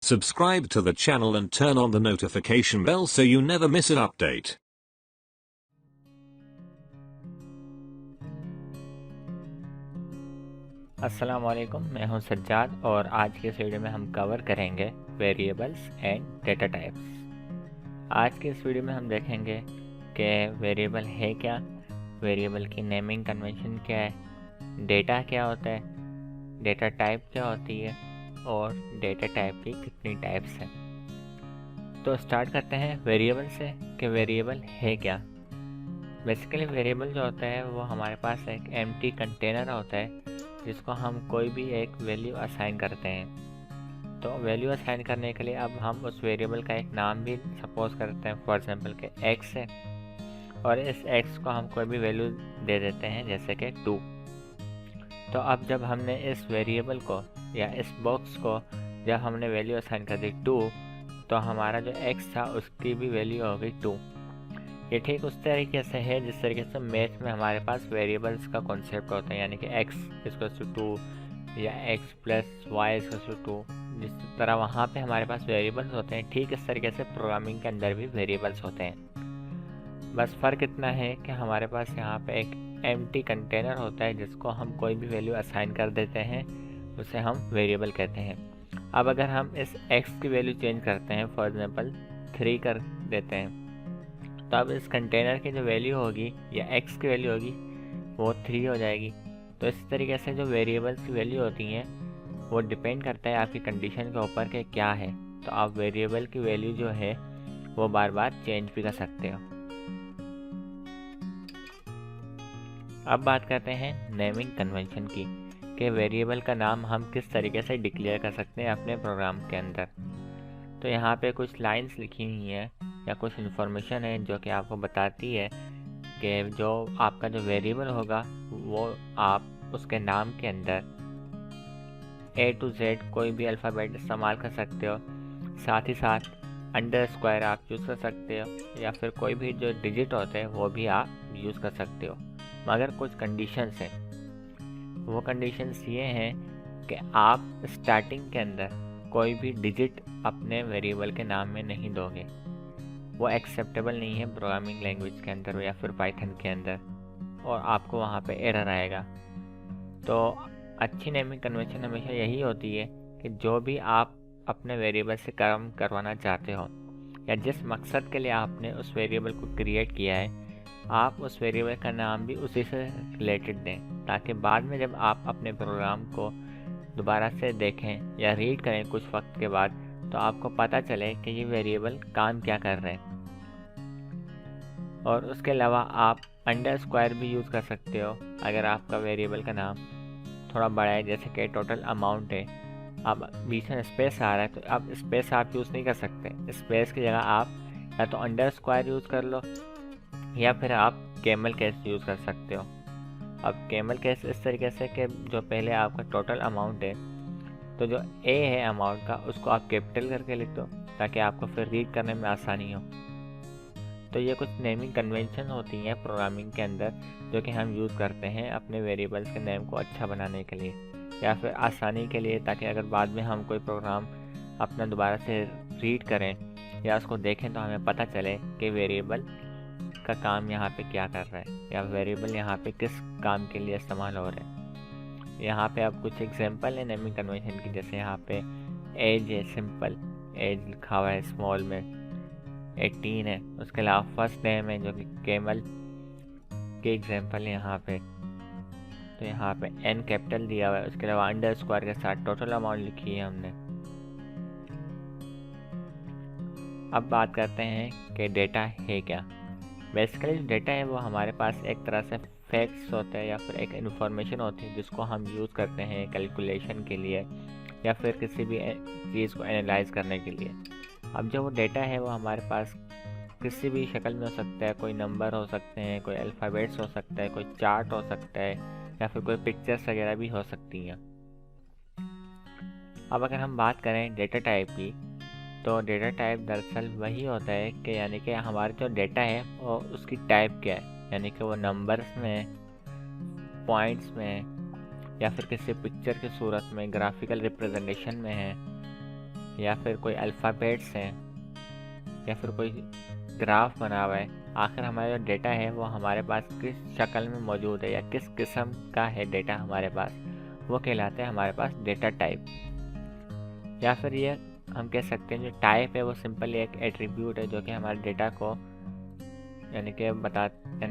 Subscribe to the channel and turn on the notification bell so you never miss an update. अस्सलाम वालेकुम, मैं हूं सज्जाद और आज के इस वीडियो में हम कवर करेंगे वेरिएबल्स एंड डेटा टाइप्स। आज के इस वीडियो में हम देखेंगे कि वेरिएबल है क्या, वेरिएबल की नेमिंग कन्वेंशन क्या है, डेटा क्या होता है, डेटा टाइप क्या होती है और डेटा टाइप की कितनी टाइप्स हैं। तो स्टार्ट करते हैं वेरिएबल से कि वेरिएबल है क्या। बेसिकली वेरिएबल जो होता है वो हमारे पास एक एम्प्टी कंटेनर होता है जिसको हम कोई भी एक वैल्यू असाइन करते हैं। तो वैल्यू असाइन करने के लिए अब हम उस वेरिएबल का एक नाम भी सपोज करते हैं, फॉर एग्जांपल के x है, और इस x को हम कोई भी वैल्यू दे देते हैं जैसे कि 2। तो अब जब हमने इस वेरिएबल को या इस बॉक्स को जब हमने वैल्यू असाइन कर दी 2, तो हमारा जो x था उसकी भी वैल्यू हो गई 2। ये ठीक उस तरीके से है जिस तरीके से मैथ में हमारे पास वेरिएबल्स का कॉन्सेप्ट होता है, यानी कि x इक्वल्स टू 2 या x plus y equals to 2। जिस तरह वहाँ पे हमारे पास वेरिएबल्स होते हैं, ठीक इस तरीके से प्रोग्रामिंग के अंदर भी वेरिएबल्स होते हैं। बस फ़र्क इतना है कि हमारे पास यहाँ पे एक एम्प्टी कंटेनर होता है जिसको हम कोई भी वैल्यू असाइन कर देते हैं, उसे हम वेरिएबल कहते हैं। अब अगर हम इस x की वैल्यू चेंज करते हैं, फॉर एग्जाम्पल 3 कर देते हैं, तो अब इस कंटेनर की जो वैल्यू होगी या x की वैल्यू होगी वो 3 हो जाएगी। तो इस तरीके से जो वेरिएबल्स की वैल्यू होती हैं वो डिपेंड करता है आपकी कंडीशन के ऊपर कि क्या है। तो आप वेरिएबल की वैल्यू जो है वो बार बार चेंज भी कर सकते हो। अब बात करते हैं नेमिंग कन्वेंशन की कि वेरिएबल का नाम हम किस तरीके से डिक्लेयर कर सकते हैं अपने प्रोग्राम के अंदर। तो यहाँ पे कुछ लाइंस लिखी हुई हैं या कुछ इन्फॉर्मेशन है जो कि आपको बताती है कि जो आपका जो वेरिएबल होगा वो आप उसके नाम के अंदर A to Z कोई भी अल्फ़ाबेट इस्तेमाल कर सकते हो। साथ ही साथ अंडरस्क्वायर आप यूज़ कर सकते हो या फिर कोई भी जो डिजिट होते हैं वो भी आप यूज़ कर सकते हो। मगर कुछ कंडीशंस हैं, वो कंडीशंस ये हैं कि आप स्टार्टिंग के अंदर कोई भी डिजिट अपने वेरिएबल के नाम में नहीं दोगे। वो एक्सेप्टेबल नहीं है प्रोग्रामिंग लैंग्वेज के अंदर या फिर पाइथन के अंदर, और आपको वहाँ पे एरर आएगा। तो अच्छी नेमिंग कन्वेंशन हमेशा यही होती है कि जो भी आप अपने वेरिएबल से काम करवाना चाहते हो या जिस मकसद के लिए आपने उस वेरिएबल को क्रिएट किया है, आप उस वेरिएबल का नाम भी उसी से रिलेटेड दें, ताकि बाद में जब आप अपने प्रोग्राम को दोबारा से देखें या रीड करें कुछ वक्त के बाद, तो आपको पता चले कि ये वेरिएबल काम क्या कर रहे हैं। और उसके अलावा आप अंडरस्क्वायर भी यूज़ कर सकते हो अगर आपका वेरिएबल का नाम थोड़ा बड़ा है, जैसे कि टोटल अमाउंट है। अब बीच में स्पेस आ रहा है तो अब स्पेस आप यूज़ नहीं कर सकते। स्पेस की जगह आप या तो अंडरस्क्वायर यूज़ कर लो या फिर आप कैमल केस यूज़ कर सकते हो। अब कैमल केस इस तरीके से कि जो पहले आपका टोटल अमाउंट है, तो जो ए है अमाउंट का उसको आप कैपिटल करके लिख दो ताकि आपको फिर रीड करने में आसानी हो। तो ये कुछ नेमिंग कन्वेंशन होती हैं प्रोग्रामिंग के अंदर जो कि हम यूज़ करते हैं अपने वेरिएबल्स के नेम को अच्छा बनाने के लिए या फिर आसानी के लिए, ताकि अगर बाद में हम कोई प्रोग्राम अपना दोबारा से रीड करें या उसको देखें तो हमें पता चले कि वेरिएबल का काम यहाँ पे क्या कर रहा है या वेरिएबल यहाँ पे किस काम के लिए इस्तेमाल हो रहा है। यहाँ पे अब कुछ एग्जांपल है नेमिंग कन्वेंशन की, जैसे यहाँ पे एज है, सिंपल एज लिखा हुआ है स्मॉल में, 18 है। उसके अलावा फर्स्ट नेम है जो कि केमल के एग्जांपल है यहाँ पे, तो यहाँ पे एन कैपिटल दिया हुआ है। उसके अलावा अंडरस्क्वायर के साथ टोटल अमाउंट लिखी है हमने। अब बात करते हैं कि डेटा है क्या। बेसिकली जो डेटा है वो हमारे पास एक तरह से फैक्ट्स होते हैं या फिर एक इन्फॉर्मेशन होती है जिसको हम यूज़ करते हैं कैलकुलेशन के लिए या फिर किसी भी चीज़ को एनालाइज करने के लिए। अब जो वो डेटा है वो हमारे पास किसी भी शक्ल में हो सकता है, कोई नंबर हो सकते हैं, कोई अल्फ़ाबेट्स हो सकता है, कोई चार्ट हो सकता है या फिर कोई पिक्चर्स वगैरह भी हो सकती हैं। अब अगर हम बात करें डेटा टाइप की, तो डेटा टाइप दरअसल वही होता है कि यानी कि हमारा जो डेटा है वो उसकी टाइप क्या है, यानी कि वो नंबर्स में, पॉइंट्स में या फिर किसी पिक्चर की सूरत में, ग्राफिकल रिप्रेजेंटेशन में है या फिर कोई अल्फ़ाबेट्स हैं या फिर कोई ग्राफ बना हुआ है, आखिर हमारा जो डेटा है वो हमारे पास किस शक्ल में मौजूद है या किस किस्म का है डेटा हमारे पास, वो कहलाते हैं हमारे पास डेटा टाइप। या फिर ये हम कह सकते हैं जो टाइप है वो सिंपली एक एट्रीब्यूट है जो कि हमारे डेटा को यानी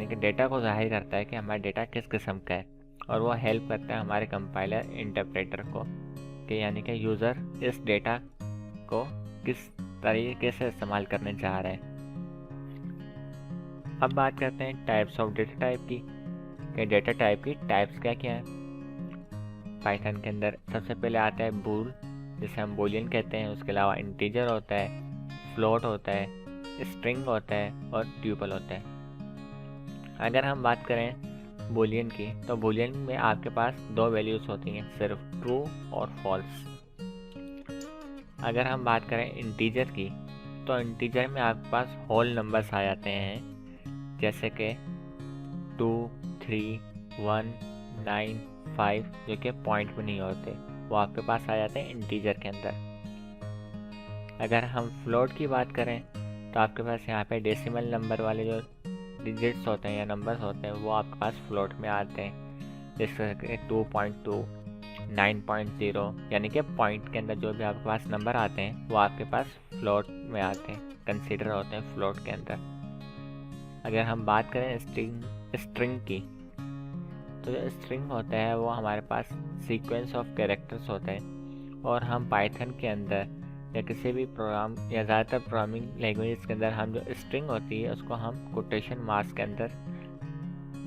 कि डेटा को जाहिर करता है कि हमारा डेटा किस किस्म का है, और वो हेल्प करता है हमारे कंपाइलर इंटरप्रेटर को कि यानी कि यूज़र इस डेटा को किस तरीके से इस्तेमाल करने जा रहे हैं। अब बात करते हैं टाइप्स ऑफ डेटा टाइप की, कि डेटा टाइप की टाइप्स क्या क्या है। पाइथन के अंदर सबसे पहले आता है बूल, जिसे हम बूलियन कहते हैं। उसके अलावा इंटीजर होता है, फ्लोट होता है, स्ट्रिंग होता है और ट्यूपल होता है। अगर हम बात करें बूलियन की, तो बूलियन में आपके पास दो वैल्यूज़ होती हैं, सिर्फ ट्रू और फॉल्स। अगर हम बात करें इंटीजर की, तो इंटीजर में आपके पास होल नंबर्स आ जाते हैं, जैसे कि 2, 3, 1, 9, 5, जो कि पॉइंट में नहीं होते, वो आपके पास आ जाते हैं इंटीजर के अंदर। अगर हम फ्लोट की बात करें, तो आपके पास यहाँ पे डेसिमल नंबर वाले जो डिजिट्स होते हैं या नंबर्स होते हैं वो आपके पास फ्लोट में आते हैं, जैसे कि 2.2, 9.0, यानी कि पॉइंट के अंदर जो भी आपके पास नंबर आते हैं वो आपके पास फ्लोट में आते हैं, कंसीडर होते हैं फ्लोट के अंदर। अगर हम बात करें स्ट्रिंग की, तो जो स्ट्रिंग होता है वो हमारे पास सीक्वेंस ऑफ कैरेक्टर्स होते हैं, और हम पाइथन के अंदर या किसी भी प्रोग्राम या ज़्यादातर प्रोग्रामिंग लैंग्वेज के अंदर हम जो स्ट्रिंग होती है उसको हम कोटेशन मार्क्स के अंदर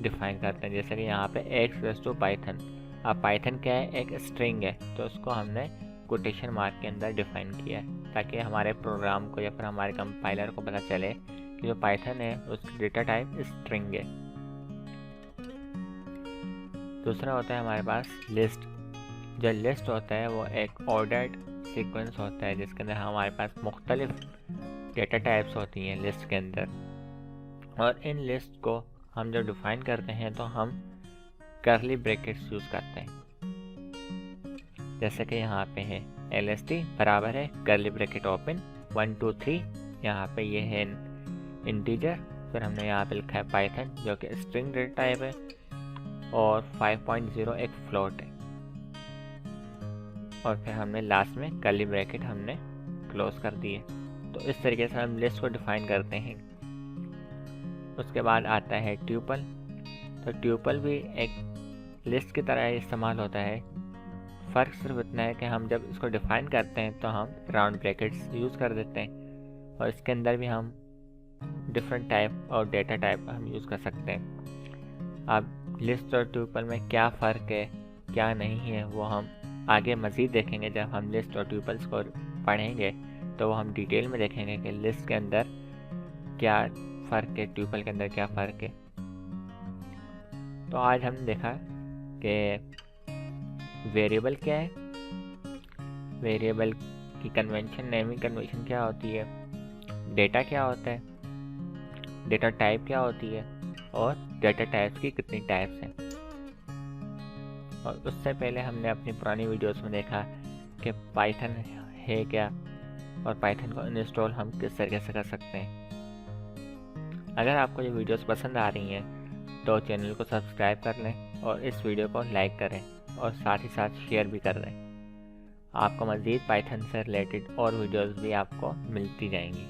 डिफाइन करते हैं। जैसे कि यहाँ पे x/python, अब पाइथन क्या है, एक स्ट्रिंग है, तो उसको हमने कोटेशन मार्क के अंदर डिफाइन किया है ताकि हमारे प्रोग्राम को या फिर हमारे कंपाइलर को पता चले कि जो पाइथन है उसकी डेटा टाइप स्ट्रिंग है। दूसरा होता है हमारे पास लिस्ट। जो लिस्ट होता है वो एक ऑर्डर्ड सीक्वेंस होता है जिसके अंदर हमारे पास मुख्तलिफ डेटा टाइप्स होती हैं लिस्ट के अंदर, और इन लिस्ट को हम जब डिफाइन करते हैं तो हम कर्ली ब्रैकेट्स यूज़ करते हैं। जैसे कि यहाँ पे है LST बराबर है कर्ली ब्रैकेट ओपन 1 2 3, यहाँ पे ये है इंटीजर, फिर हमने यहाँ पे लिखा है पाइथन जो कि स्ट्रिंग डेटा टाइप है, और 5.0 एक फ्लोट है, और फिर हमने लास्ट में कर्ली ब्रैकेट हमने क्लोज कर दिए। तो इस तरीके से हम लिस्ट को डिफाइन करते हैं। उसके बाद आता है ट्यूपल। तो ट्यूपल भी एक लिस्ट की तरह इस्तेमाल होता है, फ़र्क सिर्फ इतना है कि हम जब इसको डिफाइन करते हैं तो हम राउंड ब्रैकेट्स यूज़ कर देते हैं, और इसके अंदर भी हम डिफरेंट टाइप और डेटा टाइप हम यूज़ कर सकते हैं। अब लिस्ट और ट्यूपल में क्या फ़र्क है क्या नहीं है वो हम आगे मज़ीद देखेंगे। जब हम लिस्ट और ट्यूपल्स को पढ़ेंगे तो वो हम डिटेल में देखेंगे कि लिस्ट के अंदर क्या फ़र्क है, ट्यूपल के अंदर क्या फ़र्क है। तो आज हमने देखा कि वेरिएबल क्या है, वेरिएबल की कन्वेंशन, नेमिंग कन्वेंशन क्या होती है, डेटा क्या होता है, डेटा टाइप क्या होती है, और डेटा टाइप्स की कितनी टाइप्स हैं। और उससे पहले हमने अपनी पुरानी वीडियोस में देखा कि पाइथन है क्या और पाइथन को इंस्टॉल हम किस तरीके से कर सकते हैं। अगर आपको ये वीडियोस पसंद आ रही हैं तो चैनल को सब्सक्राइब कर लें और इस वीडियो को लाइक करें और साथ ही साथ शेयर भी कर दें। आपको मज़ीद पाइथन से रिलेटेड और वीडियोस भी आपको मिलती जाएंगी।